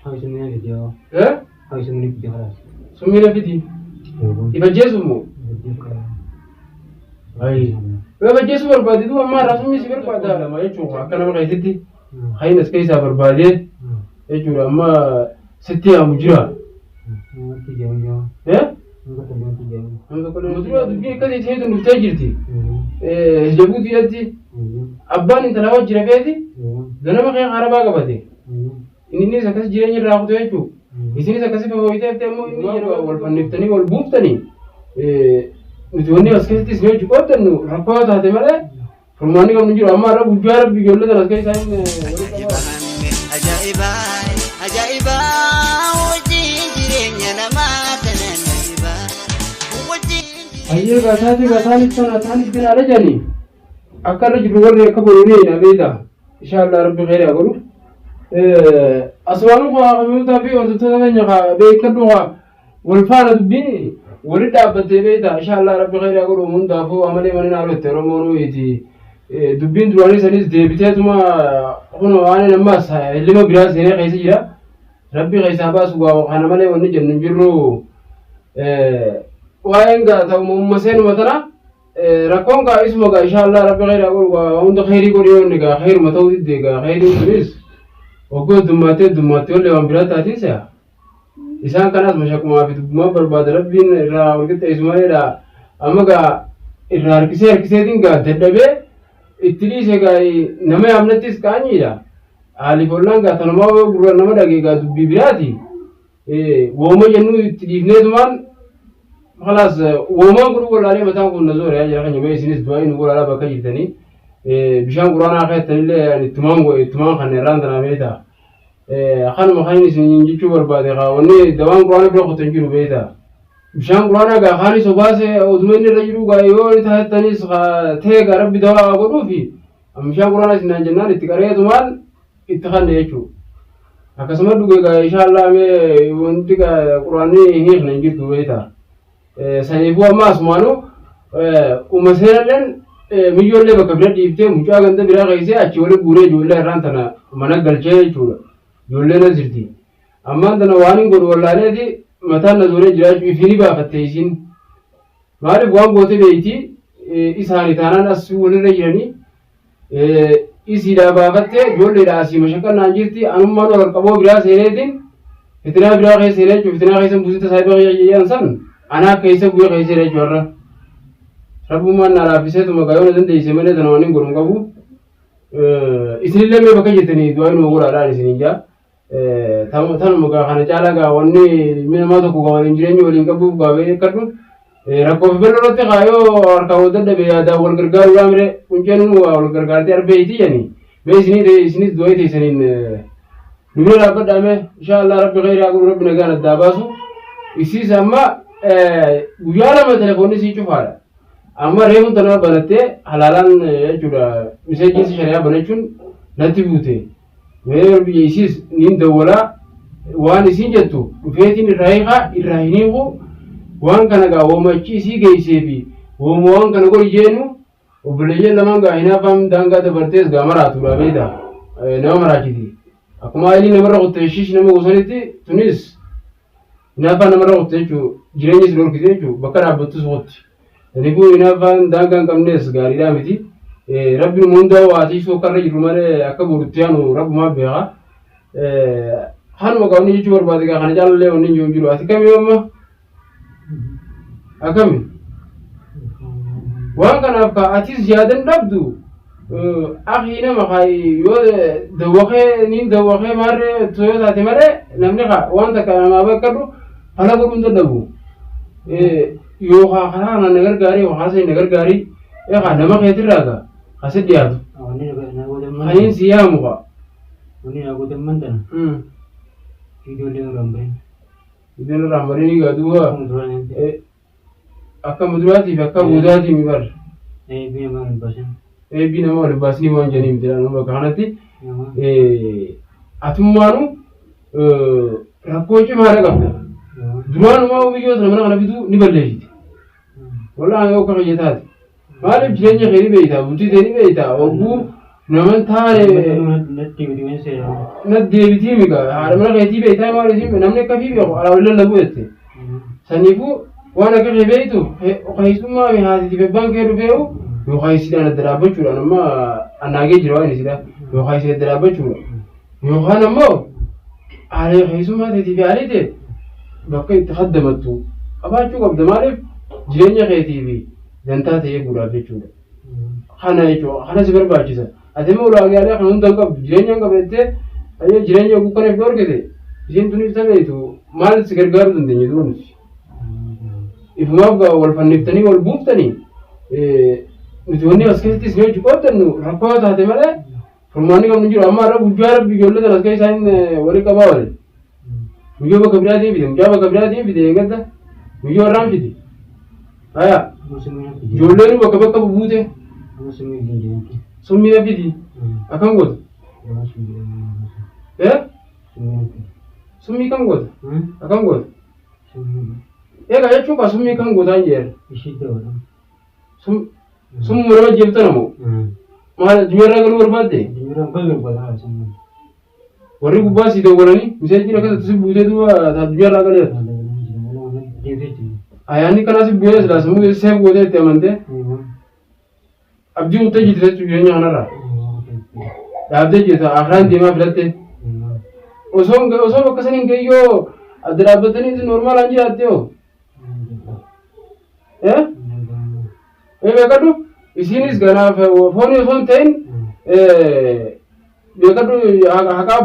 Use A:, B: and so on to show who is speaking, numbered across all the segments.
A: هاي سمينا فيديو
B: ها
A: هاي سمينا فيديو خلاص
B: سمينا فيدي يبجسمو أي يبجسمو بربادي دو أما رسمي سبر بادا ما يجوا أكنا ما قيسدي هاي ناس كيسا بربادي يجوا أما ستي أمجرا ها مدروا دبي كذي تهيد نتاجرتي جبودي يدي أبان أنت لو جرى بيتي دنا ما خير عربا قبتي إني سكس جيراني راقو تيجو إسني سكس في مويته تيمو إني يروى والفنيفتني والبوفتني نتوني أسكت تسمع جوات إنه ركوات هذا ماله فرماني كم نجيب أما رب جوار بيقول له ترى أسكت ساين
C: أجائبا أجائبا وجيراني أنا ما تنجيبا
B: أيه غساني تنا على جاني أكثر جبرور يكبروني نبيدا إن شاء الله ربي خير أقوله أسوانو قاموتا في وتتنين يا بيكدوها والفارة بيني ورد أبدي بيتا إن شاء الله ربي خير أقوله من دافو عملي من نارو ترمونو يتي دبين دواني سنيس ديبتات ما هنا أنا نماس اللي ما براس هنا قيس جرا ربي قيس أباس وأنا مالي ونجي نجرو وين قا تو مسين مثلا ركون قا اسمه قا إن شاء الله ربي خير أقول وعند خيري قريون قا خير متوجد قا خيري تريس وقول دماتي ولا يوم برات أتيسا إنسان كناس مشاكل ما في ما برباد ربين را وقت اسمه را أما قا إرهار كسي دين قا تدبي إتريس قا نما يامنتيس كاني را علي فلان قا تنما وقرر نما دقي قا دبي براتي وما جنو تجيبني زمان خلاص وما قرر عليه متى نقول نزور يا جرا كني ما يسنيس دواي نقول على بكا جتني بشان قرآن آخر تنيله يعني تمام خنيران تناميتا خان مخاني سنجي شو بربادي خاوني دوام قرآن بلوخ تنجيرو بيتا بشان قرآن آخر خاني سباسة أدمني رجلو قايو تهت تنيس تهج ربي دوا أقولو في بشان قرآن سنان جنان اتكاريه تمان اتخان يشو أكسمت دوغا إن شاء الله مي وانتك قرآني هنيخ ننجيرو بيتا سنيفوا ما اسمانو ومسيرا mijoollee bakka bira dhiiftee mucaa ganda biraa keessee achi wali guuree ijoollee irraan tana mana galchee jechuudha. Ijoollee na jirti. Ammaan tana waan hin godhu wallaaleeti mataan na zooree jiraachuu ifini baafatte isin. Maaliif waan goote beeyti isaanii taanaan as walirra jiranii isiidhaa baafatte ijoolleedhaa asii mashaqqannaan jirti anummaan wal qaboo biraa seeneetiin fitinaa biraa keessa seenee jechuudha. Fitinaa keessa buusita saayibaa jedhan san anaa keessa bu'ee keessa jechuudha. Rabbumaan naafisee tuma gaayoo na dandeessee malee tana waan hin godhu qabu. Isinillee mee bakka jettanii du'aa inuma godhaadhaan isiniin jaa. Tanuma gaa kana caalaa gaa wanni namaa tokko gaa waliin jireenya waliin qabuuf gaa ba'ee akkadhu. Rakkoo fi bal'oolatti gaayoo harkaa wal dadhabee yaadaan wal gargaaruudhaan miree qunceen wal gargaartee arbeeyti jedhanii. Mee isinis du'aa teessaniin dubbii dhaabbadhaame inshaallah rabbi khayraa godhu rabbi nagaan addaa baasu. Isiis amma guyyaa lama telefoonni sii cufaadha. Amma reefuun tanaa banattee halaalaan jechuudha miseejiinsi shari'aa banachuun natti buute. Mee biyya isiis niin dawwalaa waan isiin jettu dhufeetiin irraa hiikaa irraa hin hiiku waan kana gaa woomachi isii geessee fi wooma waan kana godhi jennu obboleeyyan lamaan gaa hinaafaan daangaa dabartees gaa maraatudha beeda nama maraachiti. Akkuma ayilii namarra qottee shiish nama gosanitti tunis hinaafaan namarra qottee jechuudha jireenyis dorkite jechuudha bakka dhaabbattus qotti. Ribu inafan dagang kamnes gari dah miti. Rabbi munda wati so karena jiru mana aku burutianu Rabbi mah beha. Han mau kau ni cuma berbagi kan jalan le oni jujur ati kami mah. Akami. Wang kan apa atis jadan dabdu. Akhirnya makai yo dawakhe ni dawakhe mare toyo tadi mare namanya kah wang tak kami apa kadu hala kurun dabu. Yoo kana nagar gaarii waxaasay nagar gaarii eeqa nama keetiraaga hase dhiyaatu hayin siyaamuqa
A: wani agodan mandana
B: idoon rambarini gaduwa akka muduraatiif akka buudaatiif mibar eebbi nama wal baasni waan janiif jedhan bakka kanatti atummaanu rakkoo cimaadha qabda duraanumaa biyyoota namana kana bituu ni balleessiti. Walaa yoo akka fayyadaati. Maaliif jireenya keerii beeytaa, bultii teerii beeytaa, ogguu naman taane
A: natti miti wani sai ya
B: na deebitii miga haadha mana keetii beektaa maaliif namni akka fi beeku alaa waliin lallabu jette saniifuu waan akka kee beektu qayyisummaa mi haatiif ebbaan kee dhufee'u yookaan isidhaan adda dhaabbachuudhaan amma annaagee jira waan isidha yookaan isin adda dhaabbachuudha yookaan ammoo aalee qayyisummaa teetiif yaalii ta'e bakka itti haddamattu qabaachuu qabda maaliif jireenya keetii fi dantaa ta'ee guudhaaf jechuudha. Kana jechuudha kana si barbaachisa. Ati immoo ulaagaalee kan hunda qabdu jireenya qabattee jireenya oguu kana iddoo argite isiin tunis ta'eetu maal si gargaaruu dandeenya duunis. Ifumaaf wal fanniftanii wal buuftanii nuti wanni as keessatti isin hojii qooddannu rakkoo taate malee furmaanni qabnu jiru amma irra guyyaa rabbi ijoollee sana as keessa isaan walii qabaa wale. Guyyoo bakka biraatiin fide mucaa bakka biraatiin fide eeggata guyyoo irraan fide. Haya ijoolleen bakka bakka buute summii na fidi akkam goota. Summii kam goota akkam goota. Egaa jechuun kaa summii kam gootaa hin jeera. Summuma nama jeeftan ammoo maal addunyaarraa galuu barbaadde. Warri gubbaa si dawwalanii miseejiin akkasatti si buutee duuba addunyaarraa galeera. Ayyaanni kanaas bu'ee silaa sammuu seef gootee itti amantee abdii kuttee jirti jechuudha jireenya kanarraa. Dhaabdee jirta akiraan deemaa filattee. Osoo bakka saniin gayyoo adda dhaabbatanii normaalaan jiraatte hoo. Beekadhu isiinis ganaaf foonii osoo hin ta'in beekadhu haqaa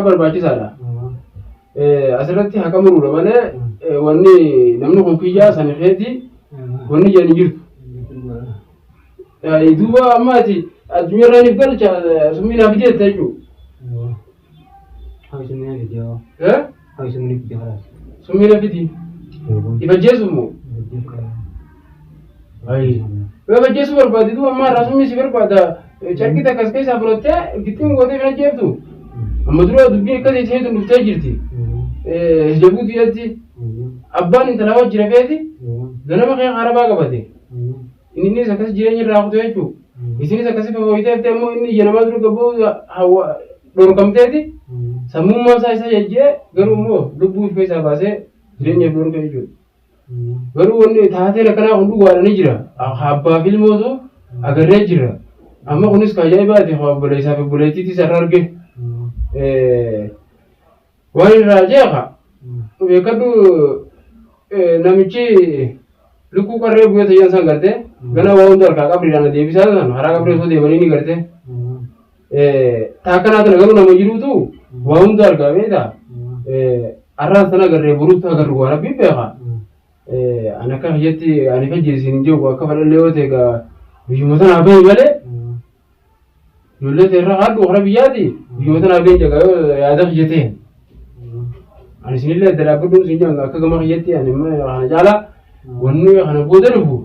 B: barbaachisaadha. Asirratti haqa muruudha malee wanni namni kun kiyyaa sana keetii wanni jedhanii jirtu. Duuba ammaati addunyaarraa ni galcha summii naaf jette jechuudha. Summii na fidi. Ifa jeesu immoo. Ifa jeesu barbaade duuba ammaa irraa summii si barbaada carqii takkas keessaa fudhattee gittiin gootee fina jeeftu. Amma dura dubbiin akkasii isheetu dhuftee jirti. Jabuuti jetti abbaan intalaa wajji rafeeti ganama kee harabaa qabate. Innis akkas jireenya irraa kutu jechuudha. Isinis akkasii fafooyiteeftee immoo inni ija namaa dura gabboo dhorkamteeti. Sammummaa isaa isa jajjee garuu immoo lubbuu ifa isaa baasee jireenyaaf dhorka jechuudha. Garuu wanni taateen akkanaa hunduu waadhanii jira. Abbaa fi ilmootu agarree jira. Amma kunis kan ajaa'ibaati obboleessaa fi obboleettiitis irra arge. Waan irraa jeeqa beekadhu namichi lukkuu qarree bu'ee tayyaan isaan gartee gana waa hunda harkaa qabriidhaan deebisaa san haraa qabrii osoo deemanii ni gartee taakkanaa kana garuu nama jiruutu waa hunda harkaa beektaa arraan sana agarree boruutti agarru waan abbiin beekaa ani akka hiyyatti ani fajjeesiin hin jiru akka fadhallee yoo ta'e egaa biyyuma sanaa bahi malee ijoollee ta'e irraa haadhu hora biyyaati biyyuma sanaa bahi jagaa yaada hiyyateen ani isinillee adda dhaabbadhuun isin janga akka gama hiyyatti ani kana caalaa wanni kana booda dhufu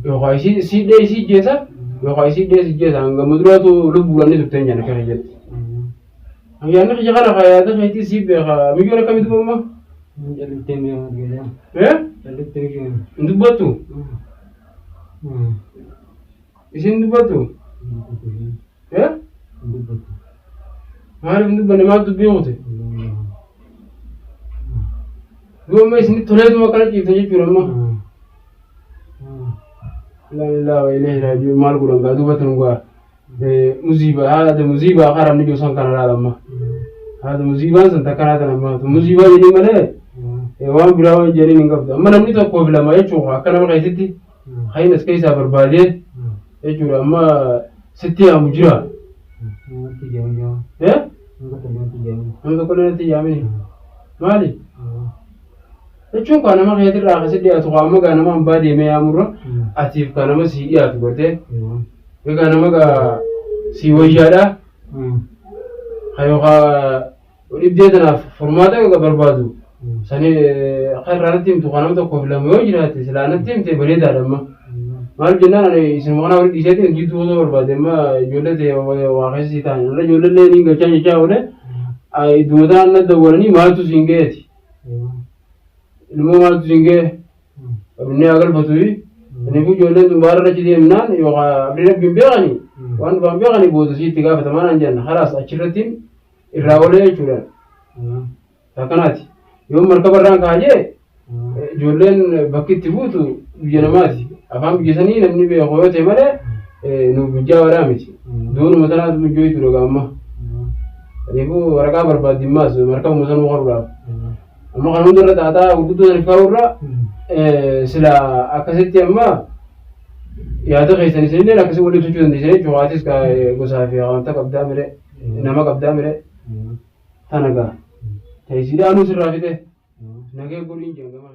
B: yookaan siidhee isii jeessa yookaan siidhee isii jeessa hanga muduraatu lubbuudhaan turteen jaan akka hiyyatti. Ayyaanni kiyya kana yaada keetii sii beeka miyyoon akkamitti mamma? Hin dubbattu? Isin dubbattu? Maaliif hin dubbanne maal dubbii hote? Duuba isin toleetuma kana ciifte jechuudha amma. Laa ilaahi raajii maal godhan gaa duubatti nu gaa musiibaa haadha musiibaa haramni joosan kana laalamma. Haadha musiibaan san takkanaa tan amma musiibaa jedhii malee waan biraa waan jedhanii hin qabdu. Amma namni tokkoof lama jechuudha akka nama keessatti hayin as keessaa barbaadee jechuudha amma sitti yaamu jira. Nama tokko natti yaamini maali? Jechuun kan nama keessatti irraa akkasitti dhiyaatu amma gaa nama hambaa deemee yaamurra atiif kan nama sii dhiyaatu godhee egaa nama gaa sii wayyaadhaa yookaan dhibdee tanaaf furmaata barbaadu sanii akka irraa natti himtu kan nama tokkoof lama yoo jiraate silaa natti himte bareedaadha amma maal jennaan ani isin kana waliin dhiiseetiin jidduu osoo barbaade amma ijoollee ta'e waa keessi ta'an irra ijoollee ni galchaa jechaa oole iddumataan na dawwalanii maaltu siin ga'eeti ilmoo maaltu siin ga'e abinnee agalfatuyi kaniifuu ijoolleen tun baara irratti deemnaan yookaan abdii rabbiin beekanii waan dhufan beekanii booda sitti gaafatamaan an jenna halaas achirratti irraa olee jechuudha. Akkanaati yoo markaba irraan kaayee ijoolleen bakki itti buutu biyya namaati afaan biyya sanii namni beeku yoo ta'e malee nu biyyaa waraa miti doonuma tanaatu mijjoo jechuudha gaamma. Kanaafuu waraqaa barbaadimmaas markaba sanuu qaruudhaaf amma kan hundarra taataa gurguddoo saniif kaa'urra sila akkasitti amma yaada keessan isinillee akkasii waliin sochuu dandeessanii jechuudha. Waatis gosaa fi wanta qabdaa mire nama qabdaa mire tana gaa. Teessida anuu sirraa fite nagee godhiin jengama.